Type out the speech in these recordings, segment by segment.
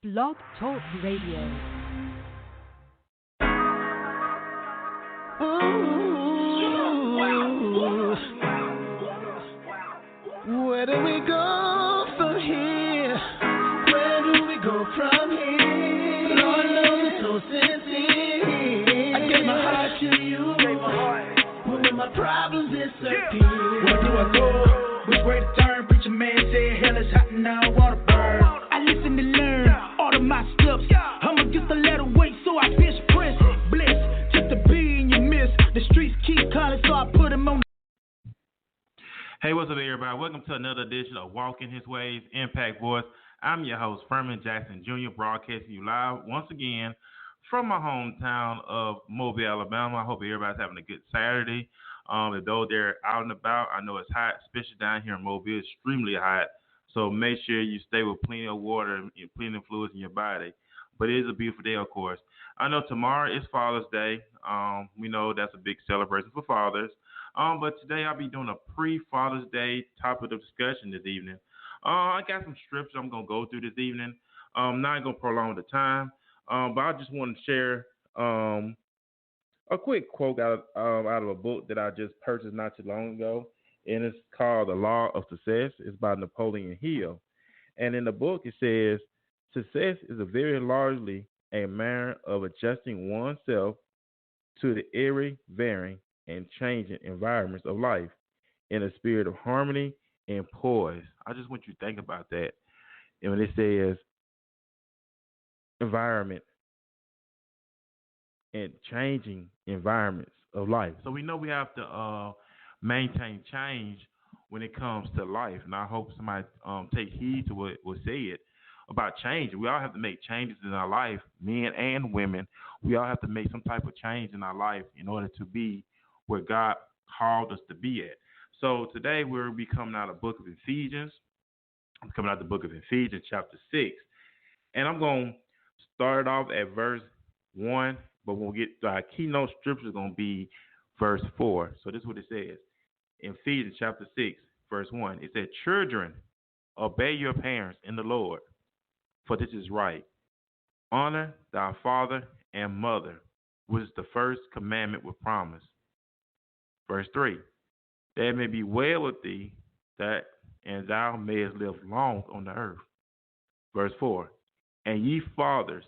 Blog Talk Radio. Where do we go from here? Where do we go from here? Lord knows it's so sincere. I gave my heart to you. When my problems disappear. Where do I go? Which way to turn? Preacher man said hell is hot and now I wanna burn. I listen to learn all of my steps. I'ma get the letter weight so I bench press. Bliss, just to be in your midst. The streets keep calling so I put him on. Hey, what's up, everybody? Welcome to another edition of Walking His Ways, Impact Voice. I'm your host, Furman Jackson Jr., broadcasting you live once again from my hometown of Mobile, Alabama. I hope everybody's having a good Saturday. Though they're out and about, I know it's hot, especially down here in Mobile, extremely hot. So make sure you stay with plenty of water and plenty of fluids in your body. But it is a beautiful day, of course. I know tomorrow is Father's Day. We know that's a big celebration for fathers. But today I'll be doing a pre-Father's Day topic of discussion this evening. I got some scriptures I'm going to go through this evening. Not going to prolong the time, but I just want to share a quick quote out of a book that I just purchased not too long ago, and it's called The Law of Success. It's by Napoleon Hill. And in the book it says, success is a very largely a matter of adjusting oneself to the every varying and changing environments of life in a spirit of harmony and poise. I just want you to think about that. And when it says environment and changing environments of life. So we know we have to maintain change when it comes to life. And I hope somebody take heed to what was said about change. We all have to make changes in our life, men and women. We all have to make some type of change in our life in order to be where God called us to be at. So today we'll be coming out of the book of Ephesians. I'm coming out of the book of Ephesians chapter 6. And I'm going to start off at verse 1, but we'll get our keynote scripture is going to be verse 4. So this is what it says. In Ephesians chapter 6, verse 1, it said, children, obey your parents in the Lord, for this is right. Honor thy father and mother, which is the first commandment with promise. Verse 3, that it may be well with thee, that and thou mayest live long on the earth. Verse 4, and ye fathers,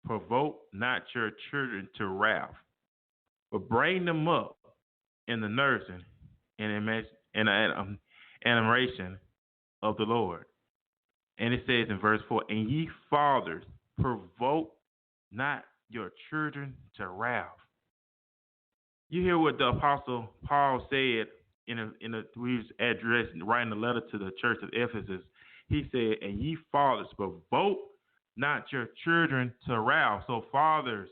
provoke not your children to wrath, but bring them up in the nursing and admiration of the Lord. And it says in verse 4, and ye fathers, provoke not your children to wrath. You hear what the Apostle Paul said in we was addressing, writing a letter to the church of Ephesus. He said, and ye fathers, provoke not your children to wrath. So fathers,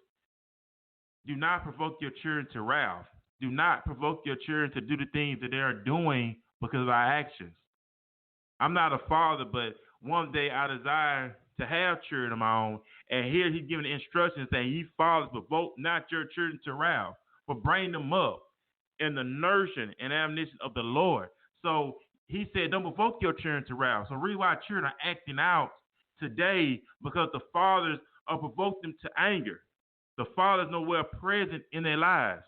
do not provoke your children to wrath. Do not provoke your children to do the things that they are doing because of our actions. I'm not a father, but one day I desire to have children of my own. And here he's giving instructions saying, ye fathers, provoke not your children to wrath, but bring them up in the nourishing and admonition of the Lord. So he said, don't provoke your children to wrath. So reason why children are acting out today, because the fathers are provoking them to anger. The fathers nowhere present in their lives.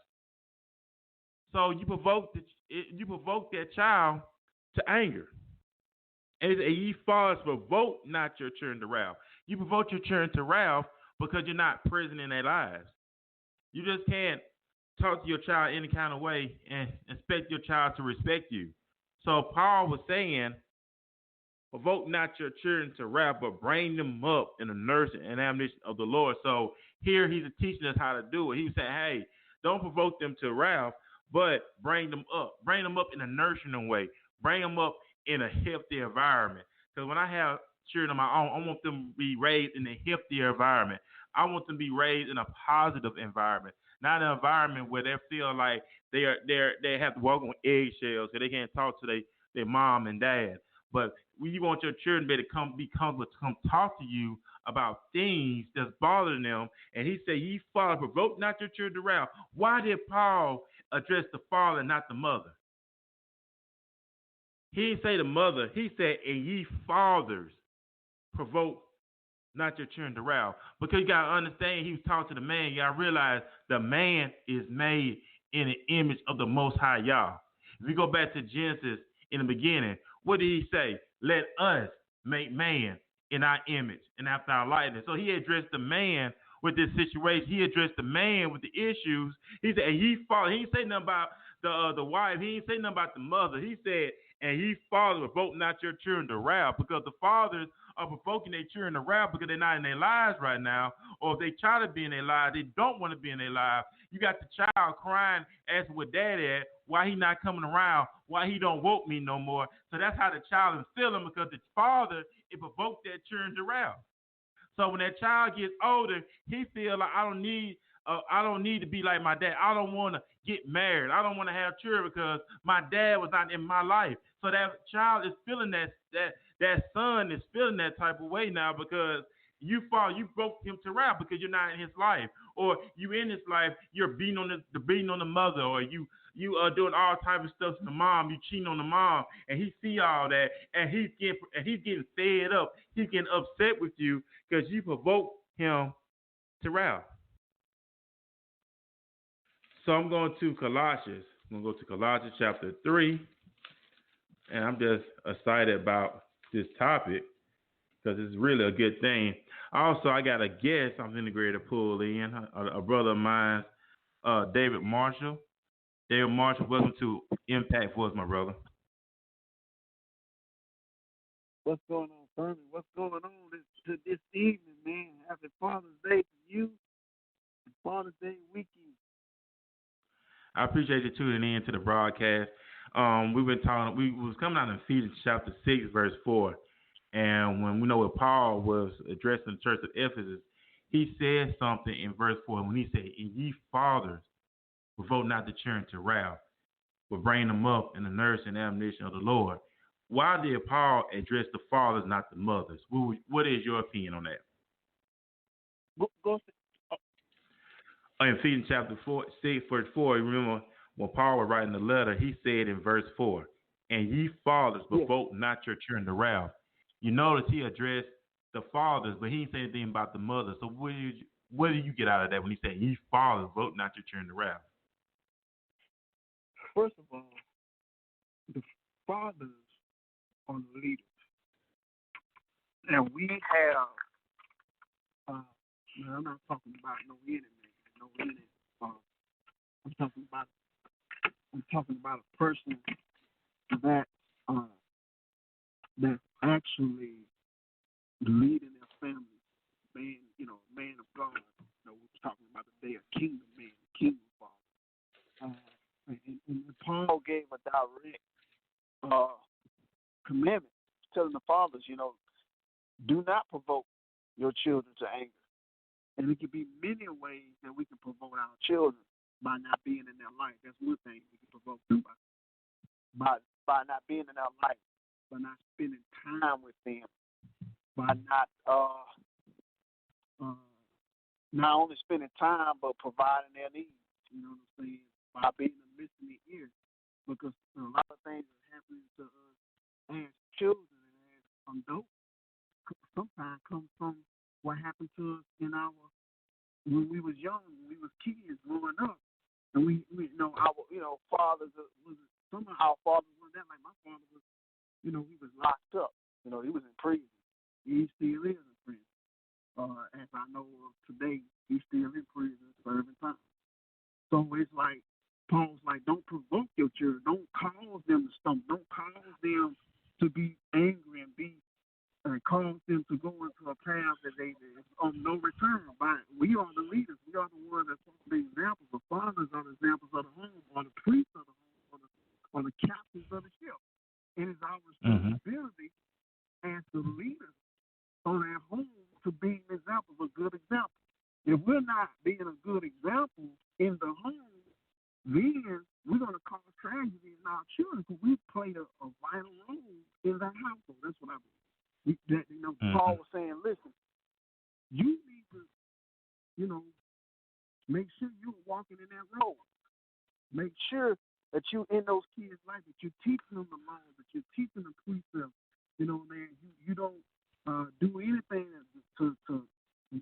So you provoke that child to anger. And it says, ye fathers, provoke not your children to wrath. You provoke your children to wrath because you're not present in their lives. You just can't talk to your child any kind of way and expect your child to respect you. So Paul was saying, provoke not your children to wrath, but bring them up in the nursing and admonition of the Lord. So here he's teaching us how to do it. He's saying, hey, don't provoke them to wrath, but bring them up. Bring them up in a nurturing way. Bring them up in a healthy environment. Because when I have children of my own, I want them to be raised in a healthier environment. I want them to be raised in a positive environment, not an environment where they feel like they have to walk on eggshells, so they can't talk to their mom and dad. But when you want your children to come talk to you about things that's bothering them, and he said, ye father, provoke not your children to wrath. Why did Paul address the father and not the mother? He didn't say the mother. He said, and ye fathers. provoke not your children to wrath. Because you got to understand, he was talking to the man. You got to realize the man is made in the image of the Most High Yah. If you go back to Genesis in the beginning, what did he say? Let us make man in our image and after our likeness. So he addressed the man with this situation. He addressed the man with the issues. He said, and he fought. He didn't say nothing about the wife. He didn't say nothing about the mother. He said, and ye fathers, provoke not your children to wrath, because the fathers are provoking their children to wrath because they're not in their lives right now, or if they try to be in their lives, they don't want to be in their lives. You got the child crying, asking where daddy at, why he not coming around, why he don't woke me no more. So that's how the child is feeling, because the father, it provoked that children to wrath. So when that child gets older, he feels like I don't need to be like my dad. I don't want to get married. I don't want to have children because my dad was not in my life. So that child is feeling that son is feeling that type of way now, because you broke him to wrath because you're not in his life, or you in his life, you're beating on the mother, or you are doing all type of stuff to the mom, you cheating on the mom, and he see all that, and he's getting fed up, he's getting upset with you because you provoke him to wrath. So I'm going to Colossians. I'm going to go to Colossians chapter 3, and I'm just excited about this topic because it's really a good thing. Also, I got a guest I'm integrated to pull in, a brother of mine, David Marshall. David Marshall, welcome to Impact Voice, my brother. What's going on, Furman? What's going on this evening, man? Happy Father's Day to you. Father's Day weekend. I appreciate you tuning in to the broadcast. We've been talking. We was coming out in Ephesians chapter 6, verse 4, and when we know what Paul was addressing the church of Ephesus, he said something in verse 4 when he said, "And ye fathers, provoke not the children to wrath, but bring them up in the nurture and admonition of the Lord." Why did Paul address the fathers, not the mothers? What is your opinion on that? Go. In Ephesians chapter 6, verse 4, remember when Paul was writing the letter, he said in verse 4, "And ye fathers, provoke not your children to wrath." You notice he addressed the fathers, but he didn't say anything about the mothers. So what do you get out of that when he said, "Ye fathers, provoke not your children to wrath"? First of all, the fathers are the leaders. And we have, I'm not talking about no enemy. I'm talking about a person that that's actually leading their family, man of God. We're talking about the day of kingdom man, kingdom father. And Paul gave a direct commandment, telling the fathers, do not provoke your children to anger. And it could be many ways that we can provoke our children by not being in their life. That's one thing we can provoke them by not being in their life, by not spending time with them, by not only spending time but providing their needs. You know what I'm saying? By being a listening ear, because a lot of things are happening to us as children and as adults sometimes come from what happened to us when we was young, when we was kids growing up, and we our fathers some of our fathers was that, like my father was, he was locked up, he was in prison, he still is in prison. As I know of today, he's still in prison serving time. So it's like Paul's like, don't provoke your children, don't cause them to stumble, don't cause them to be angry and cause them to go into a path that they of no return. But we are the leaders. We are the ones that are the examples. The fathers are the examples of the home, or the priests of the home, or the captains of the ship. It is our responsibility as the leaders of that home to be an example, a good example. If we're not being a good example in the home, then we're going to cause tragedy in our children, because we played a vital role in that household. That's what I believe. Paul was saying, listen, you need to, make sure you're walking in that road. Make sure that you in those kids' life, that you're teaching them the laws, that you're teaching them precepts. Man, you don't do anything to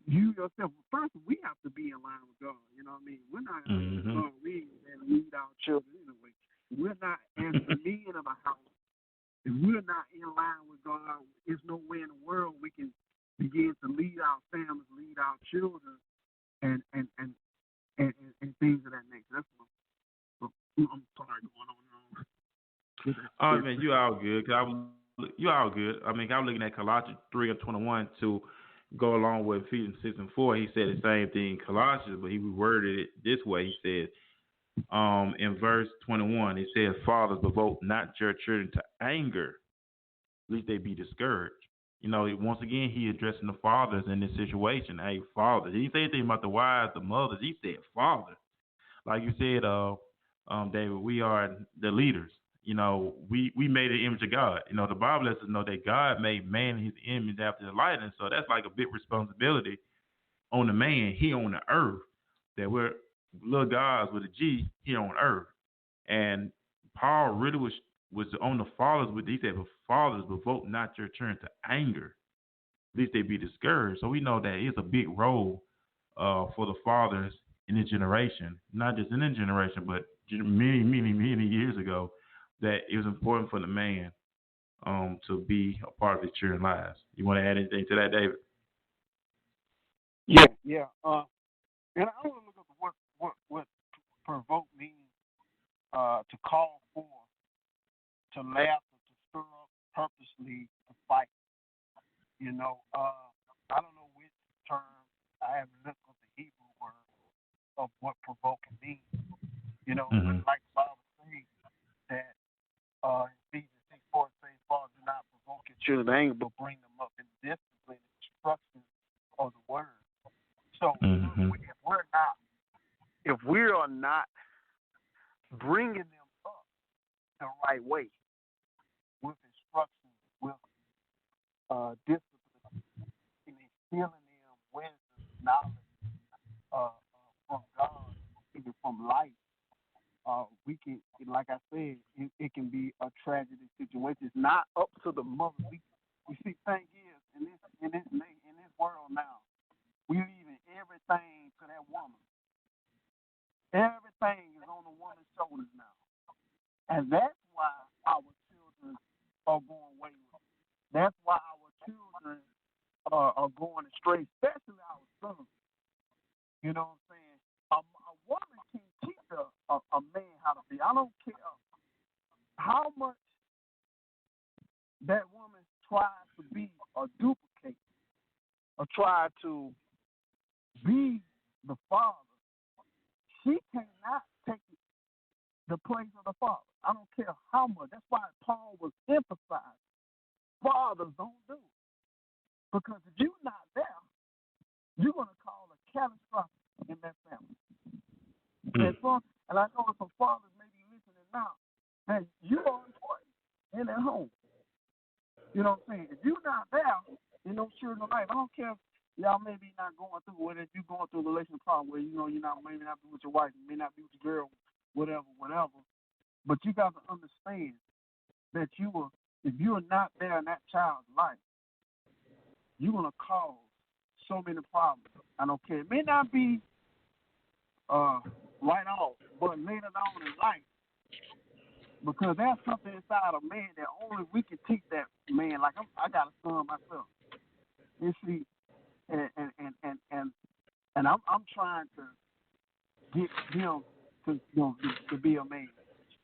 you yourself. First, we have to be in line with God. You know what I mean? We're not in line with God. We ain't lead our children anyway. We're not, as the men of a house, if we're not in line with God, there's no way in the world we can begin to lead our families, lead our children, and things of that nature. That's what I'm sorry going on. Oh man, you all good. You all good. I mean, I'm looking at Colossians 3:21 to go along with Ephesians 6:4. He said the same thing in Colossians, but he reworded it this way. He said, in verse 21, it says, "Fathers, provoke not your children to anger, lest they be discouraged." You know, once again, he addressing the fathers in this situation. Hey, fathers. He didn't say anything about the wives, the mothers. He said, fathers. Like you said, David, we are the leaders. You know, we made an image of God. You know, the Bible lets us know that God made man in his image after his likeness. So that's like a big responsibility on the man here on the earth, that we're little gods with a G here on earth. And Paul really was on the fathers with, he said, "But fathers, provoke not your children to anger, lest they be discouraged." So we know that it's a big role for the fathers in this generation, not just in this generation, but many years ago, that it was important for the man to be a part of his children's lives. You want to add anything to that, David? Yeah. And I want to look at what provoke means, to call for, to laugh, or to stir up, purposely to fight. You know, I don't know which term. I haven't looked at the Hebrew word of what provoking means. You know, like the Bible says that Ephesians 6:4 says, "Father, do not provoke your children to anger, but bring them up in discipline and instruction of the word." So if we are not bringing them up the right way with instruction, with discipline, and instilling them wisdom, knowledge from God, even from life, we can, like I said, it can be a tragedy situation. It's not up to the mother. We see, thing is, in this world now, we leaving everything to that woman. Everything is on the woman's shoulders now, and that's why our children are going wayward. That's why our children are going astray, especially our sons. You know what I'm saying? A woman can teach a man how to be. I don't care how much that woman tries to be or duplicate or try to be the father. She cannot take the place of the father. I don't care how much. That's why Paul was emphasizing, fathers don't do it. Because if you're not there, you're going to cause a catastrophe in that family. And I know some fathers may be listening now, that you are important in their home. You know what I'm saying? If you're not there in those children's life, I don't care if y'all may be not going through, whether if you're going through a relationship problem where, you know, you're not, maybe not be with your wife, you may not be with your girl, whatever. But you got to understand that if you are not there in that child's life, you're going to cause so many problems. I don't care. It may not be right off, but later on in life, because there's something inside a man that only we can teach that man. Like I got a son myself. You see, and I'm trying to get him to be a man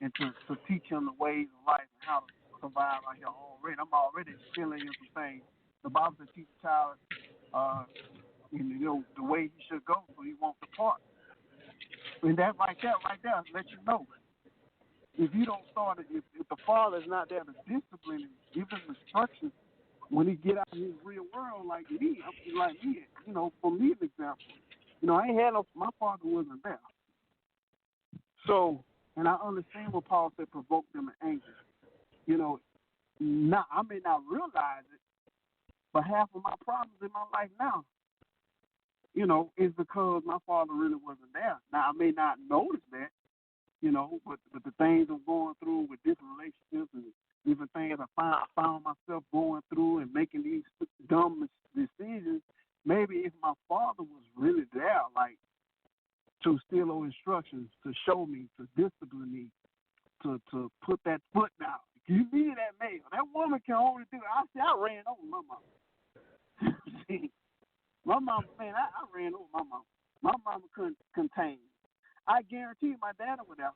and to teach him the ways of life and how to survive out here already. I'm already instilling him some things. The Bible says teach a child the way he should go so he won't depart. And that right there let you know. If you don't start it, if the father is not there to discipline him, give him instructions when he get out in his real world, like me, you know, for me, an example, you know, I ain't had my father wasn't there. So, and I understand what Paul said, provoke them in anger. You know, I may not realize it, but half of my problems in my life now, you know, is because my father really wasn't there. Now, I may not notice that, you know, but the things I'm going through with different relationships and different things I found myself going through and making these dumb decisions. Maybe if my father was really there, like to steal those instructions, to show me, to discipline me, to put that foot down. You need that male. That woman can only do it. I ran over my mama. See, my mama, man, I ran over my mama. My mama couldn't contain me. I guarantee my daddy was there.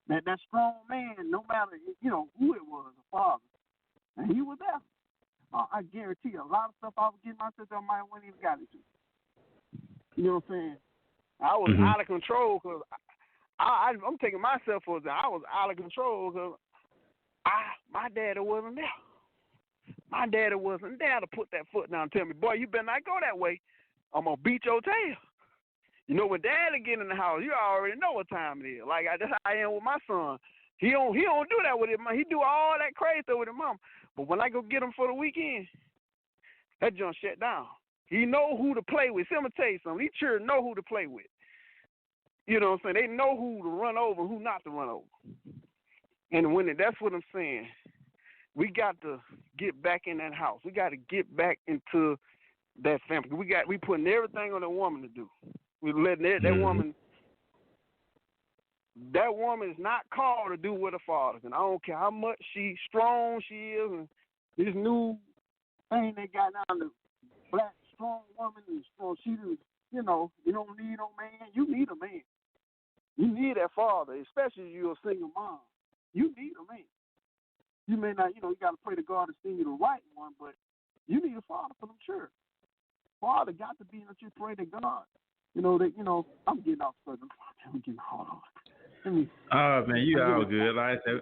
That strong man, no matter who it was, a father, and he was there. I guarantee a lot of stuff I was getting myself I might wouldn't even got into. You know what I'm saying? I was out of control because I'm taking myself for that. I was out of control because my daddy wasn't there. My daddy wasn't there to put that foot down and tell me, boy, you better not go that way. I'm going to beat your tail. You know, when daddy get in the house, you already know what time it is. Like, that's how I am with my son. He don't do that with his mom. He do all that crazy stuff with his mom. But when I go get him for the weekend, that junk shut down. He know who to play with. See, I'm going to tell you something. These children know who to play with. You know what I'm saying? They know who to run over and who not to run over. And that's what I'm saying. We got to get back in that house. We got to get back into that family. We putting everything on that woman to do. We letting that woman. That woman is not called to do with her father. And I don't care how much strong she is, and this new thing they got now, the black strong woman is strong. She, you don't need no man. You need a man. You need that father, especially if you're a single mom. You need a man. You may not, you got to pray to God to send you the right one, but you need a father for them children. Father got to be that you pray to God. I'm getting off subject. I'm getting hold on. Oh man, you all good. Like I said,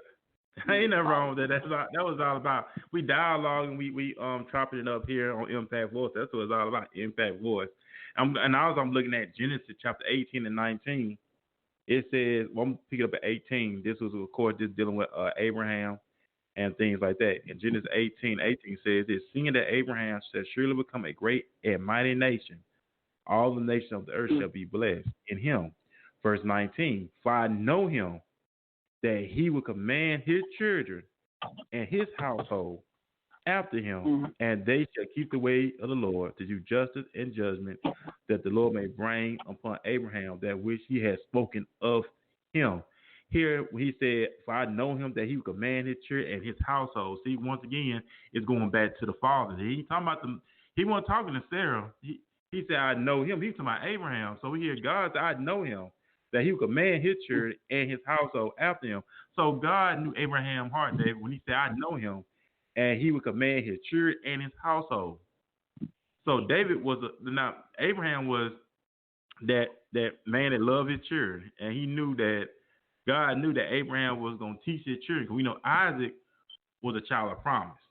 ain't nothing wrong with that. That was all about. We dialogue and we chopping it up here on Impact Voice. That's what it's all about, Impact Voice. I'm looking at Genesis chapter 18 and 19. It says, I'm picking up at 18. This was, of course, just dealing with Abraham and things like that. And Genesis 18 says, "It's seeing that Abraham shall surely become a great and mighty nation. All the nations of the earth shall be blessed in him." Verse 19, "For I know him, that he will command his children and his household after him, and they shall keep the way of the Lord to do justice and judgment, that the Lord may bring upon Abraham that which he has spoken of him." Here he said, "For I know him, that he will command his children and his household." See, once again, it's going back to the father. He talking about them. He wasn't talking to Sarah. He said, "I know him." He was talking about Abraham. So we hear God say, "I know him, that he will command his children and his household after him." So God knew Abraham's heart, David, when he said, "I know him, and he would command his children and his household." So Abraham was that man that loved his children, and he knew that God knew that Abraham was going to teach his children. We know Isaac was a child of promise.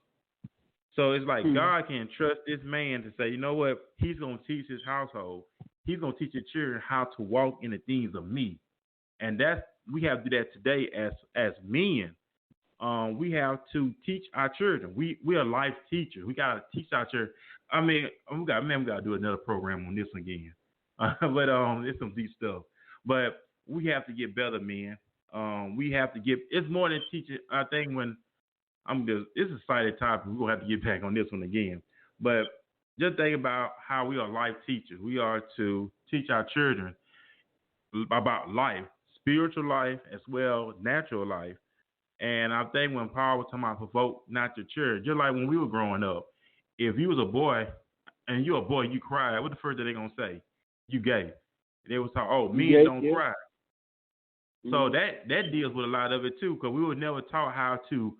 So it's like God can trust this man to say, you know what, he's going to teach his household. He's going to teach his children how to walk in the things of me. And we have to do that today as men. We have to teach our children. We are life teachers. We got to teach our children. I mean, we got to do another program on this one again. But it's some deep stuff. But we have to get better, men. We have to it's more than teaching. I think it's a exciting topic. We're going to have to get back on this one again. But just think about how we are life teachers. We are to teach our children about life, spiritual life as well, natural life. And I think when Paul was talking about provoke not your children, just like when we were growing up, if you was a boy and you're a boy, you cry, what the first thing they going to say? You gay. They was talking, men don't cry. So that deals with a lot of it too, because we were never taught how to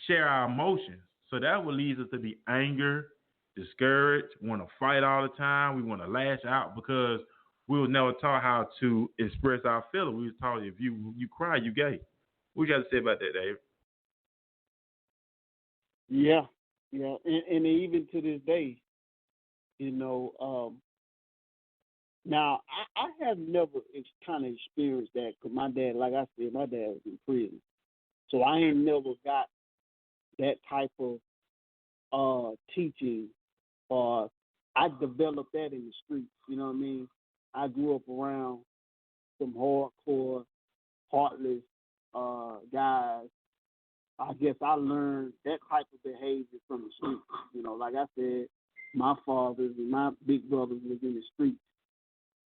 share our emotions. So that would lead us to be anger, discouraged, want to fight all the time. We want to lash out because we were never taught how to express our feelings. We were taught if you cry, you gay. What you got to say about that, Dave? Yeah. And even to this day, now I have never kind of experienced that because my dad, like I said, my dad was in prison. So I ain't never got that type of teaching, or I developed that in the streets. You know what I mean? I grew up around some hardcore, heartless guys. I guess I learned that type of behavior from the streets. like I said, my fathers and my big brothers was in the streets.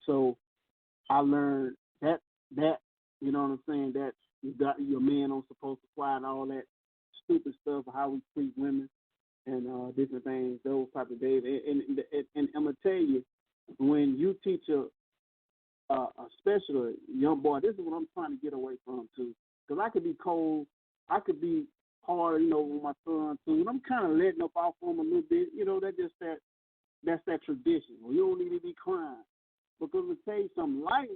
So I learned that you know what I'm saying, that your man don't supposed to fly and all that stupid stuff, how we treat women and different things, those type of days. And I'm gonna tell you, when you teach especially a young boy, this is what I'm trying to get away from too. Because I could be cold, I could be hard, with my son too, and I'm kind of letting up off on him a little bit. That's that tradition. Well, you don't need to be crying, because to tell you something, life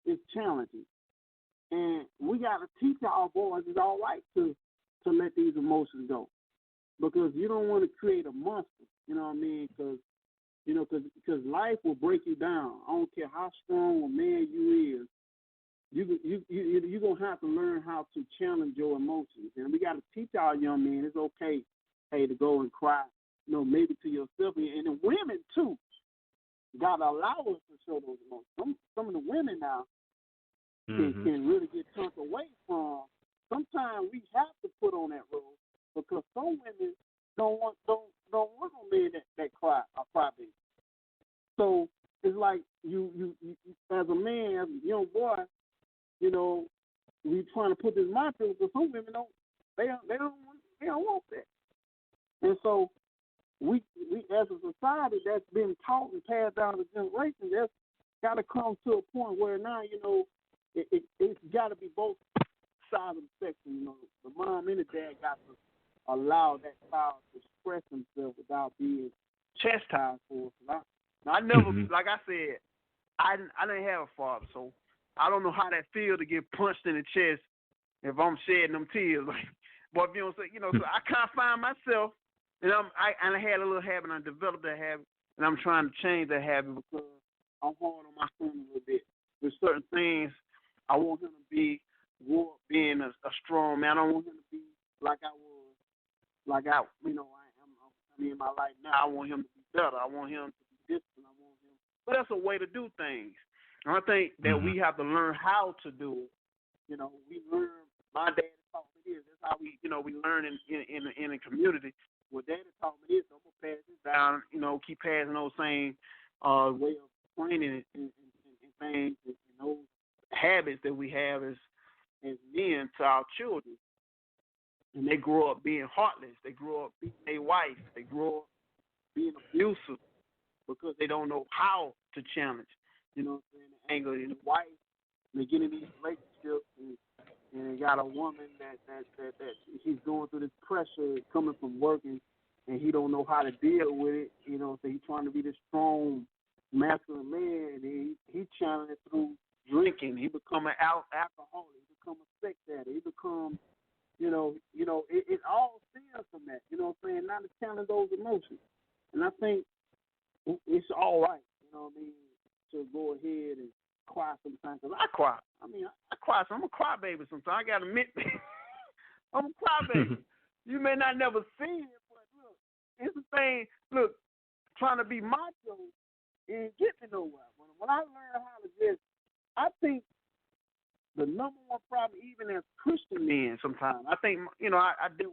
is challenging, and we got to teach our boys it's all right to let these emotions go, because you don't want to create a monster. You know what I mean? Because life will break you down. I don't care how strong a man you is. You're going to have to learn how to challenge your emotions. And we got to teach our young men it's okay, to go and cry, maybe to yourself. And the women, too, got to allow us to show those emotions. Some of the women now can really get turned away from. Sometimes we have to put on that role, because some women don't want no man that cry or cry baby. So it's like you as a man, as a young boy, we trying to put this mantra, but some women don't want that. And so we as a society that's been taught and passed down to generations, that's got to come to a point where now it's got to be both sides of the spectrum. The mom and the dad got to allow that child to express himself without being chastised for it. I never, like I said, I didn't have a father, so I don't know how that feels to get punched in the chest if I'm shedding them tears. But if you don't say, so I kind of find myself, and I had a little habit, and I developed that habit, and I'm trying to change that habit, because I'm hard on my son a little bit. There's certain things I want him to be, being a strong man. I don't want him to be like I was, like I am in my life now. I want him to be better. I want him to be disciplined. I want him. But that's a way to do things. And I think that we have to learn how to do it. We learn. My dad taught me this. That's how we learn in a community. Well, Daddy taught me this. So I'm gonna pass this down. Keep passing those same way of training and things and those habits that we have as men to our children. And they grow up being heartless. They grow up being a wife. They grow up being abusive because they don't know how to challenge. The anger. And the wife, they get in these relationships and they got a woman that he's going through this pressure coming from working, and he don't know how to deal with it. So he's trying to be this strong, masculine man, and he challenging it through drinking. He become an alcoholic. He become a sex addict. He become, it all stems from that. Not to challenge those emotions. And I think it's all right. To go ahead and cry sometimes. Because I cry. I cry. So I'm a crybaby sometimes. I got to admit, I'm a crybaby. You may not never see it, but look, it's the thing. Look, trying to be macho and get me nowhere. When I learned how to just, I think the number one problem, even as Christian men sometimes, I think, I had a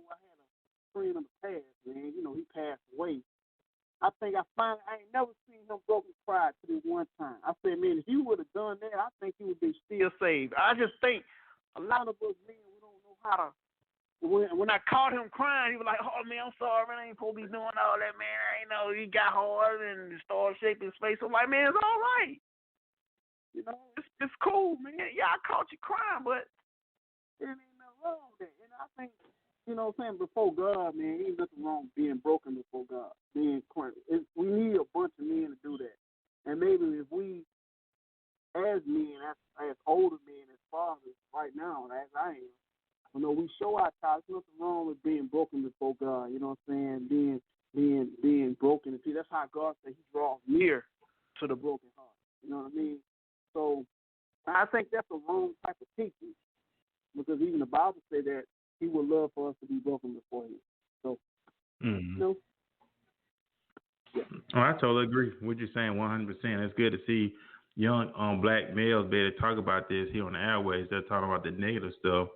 friend in the past, man. He passed away. I think I ain't never seen him broken pride to this one time. I said, man, if he would have done that, I think he would be still saved. I just think a lot of us men, we don't know how to. When I caught him crying, he was like, oh, man, I'm sorry, man, I ain't supposed to be doing all that, man. I ain't know. He got hard and started shaking his face. I'm like, man, it's all right. It's cool, man. Yeah, I caught you crying, but it ain't nothing wrong with that. And I think, before God, man, ain't nothing wrong with being broken before God, being crying. We need a bunch of men to do that. And maybe if we, as men, as older men, as fathers, right now, as I am, we show our child there's nothing wrong with being broken before God. You know what I'm saying? Being broken. See, that's how God said He draws near to the broken heart. You know what I mean? So I think that's the wrong type of teaching, because even the Bible said that He would love for us to be broken before Him. So, Yeah. Oh, I totally agree with what you're saying 100%. It's good to see young black males be able to talk about this here on the airways. They're talking about the negative stuff.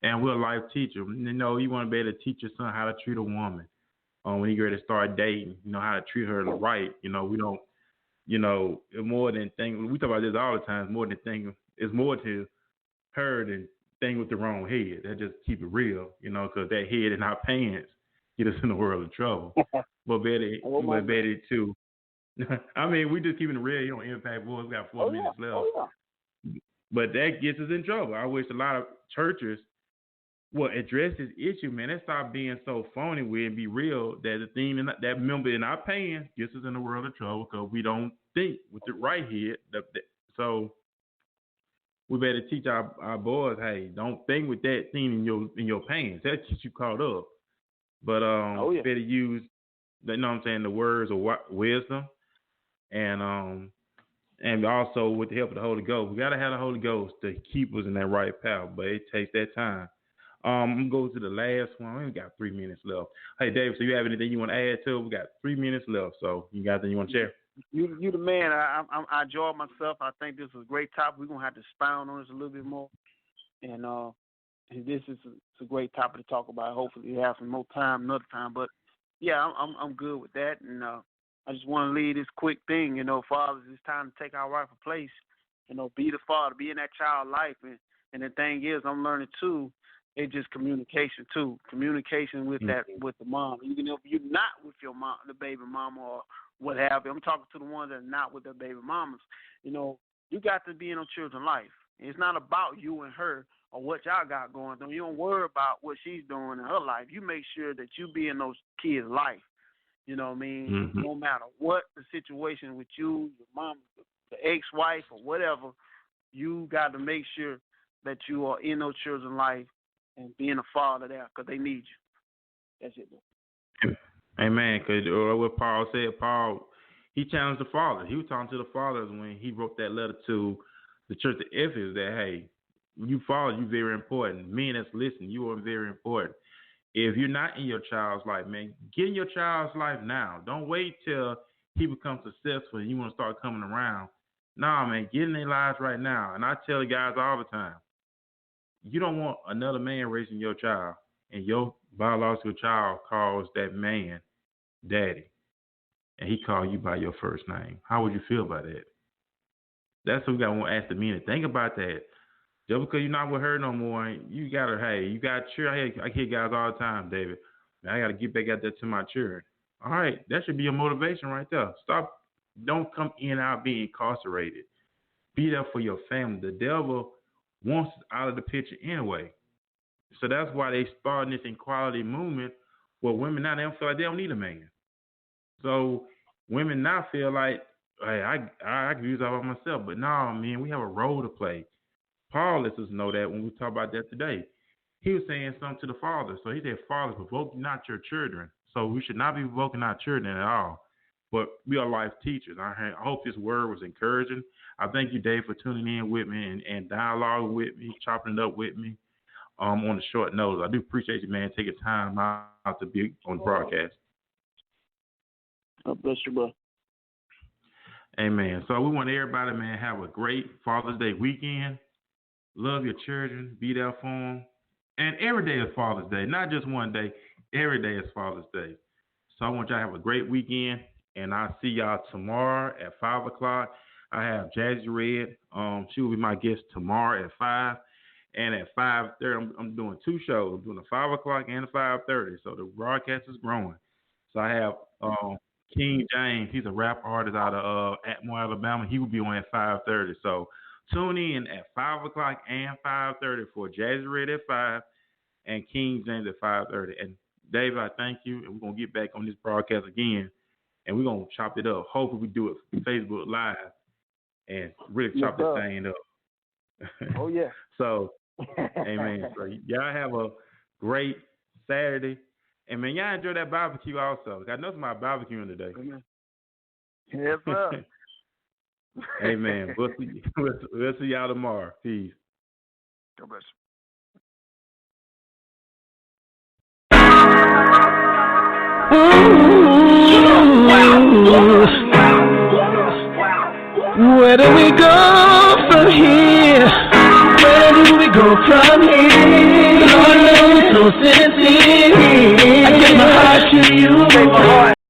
And we're a life teacher. You want to be able to teach your son how to treat a woman, when you get ready to start dating, how to treat her right. We don't, more than thinking. We talk about this all the time. More than thinking, it's more to her than thinking with the wrong head. That just keep it real, because that head in our pants get us in the world of trouble. But better too. I mean, we just keeping it real. You don't impact boys. We got 4 minutes left. But that gets us in trouble. I wish a lot of churches would address this issue, man. Let's stop being so phony with it and be real that the thing that member in our pants gets us in the world of trouble because we don't think with the right head. So we better teach our boys, hey, don't think with that thing in your pants. That gets you caught up. But better use, the words of wisdom, and also with the help of the Holy Ghost. We gotta have the Holy Ghost to keep us in that right path, but it takes that time. I'm gonna go to the last one. We only got 3 minutes left. Hey, Dave, so you have anything you want to add to it? We got 3 minutes left, so you got anything you want to share? You the man. I enjoyed myself. I think this was a great topic. We're gonna have to expound on this a little bit more, and this is a great topic to talk about. Hopefully, we have some more time another time. But yeah, I'm good with that, and I just want to leave this quick thing. Fathers, it's time to take our rightful place. Be the father, be in that child life, and the thing is, I'm learning too. It's just communication too. Communication with with the mom. Even if you're not with your mom, the baby mama, or what have you. I'm talking to the ones that are not with their baby mamas. You got to be in those children's life. It's not about you and her or what y'all got going on. You don't worry about what she's doing in her life. You make sure that you be in those kids' life. You know what I mean? Mm-hmm. No matter what the situation with you, your mom, the ex-wife, or whatever, you got to make sure that you are in those children's life and being a father there because they need you. That's it, bro. Amen. Because what Paul said, he challenged the fathers. He was talking to the fathers when he wrote that letter to the church of Ephesus that, hey, you fathers, you're very important. Men that's listening, you are very important. If you're not in your child's life, man, get in your child's life now. Don't wait till he becomes successful and you want to start coming around. Nah, man, get in their lives right now. And I tell the guys all the time, you don't want another man raising your child, and your biological child calls that man daddy, and he called you by your first name. How would you feel about that? That's what we got to ask the men to think about that. Just because you're not with her no more, you got to cheer. I hear guys all the time, David, man, I got to get back out there to my children. All right, that should be your motivation right there. Don't come in and out being incarcerated. Be there for your family. The devil wants us out of the picture anyway. So that's why they starting this equality movement where women now, they don't feel like they don't need a man. So women now feel like, hey, I can use that by myself. But no, man, we have a role to play. Paul lets us know that when we talk about that today. He was saying something to the fathers. So he said, fathers, provoke not your children. So we should not be provoking our children at all. But we are life teachers. I hope this word was encouraging. I thank you, Dave, for tuning in with me and dialoguing with me, chopping it up with me on the short notice. I do appreciate you, man, taking time out to be on the broadcast. God bless you, bro. Amen. So we want everybody, man, have a great Father's Day weekend. Love your children. Be there for them. And every day is Father's Day. Not just one day. Every day is Father's Day. So I want y'all to have a great weekend. And I'll see y'all tomorrow at 5 o'clock. I have Jazzy Red. She will be my guest tomorrow at 5. And at 5:30, I'm doing 2 shows. I'm doing a 5 o'clock and a 5:30. So the broadcast is growing. So I have King James. He's a rap artist out of Atmore, Alabama. He will be on at 5:30. So tune in at 5 o'clock and 5:30 for Jazzy Red at 5 and King James at 5:30. And Dave, I thank you. And we're going to get back on this broadcast again. And we're going to chop it up. Hopefully we do it Facebook Live and really chop this thing up. Oh, yeah. So, amen. So y'all have a great Saturday. And, man, y'all enjoy that barbecue also. I know somebody barbecuing today. Yes, sir. Amen. We'll see y'all tomorrow. Peace. God bless you. Where do we go from here? Where do we go from here? Lord knows so sincere. I give my heart to you. save my heart.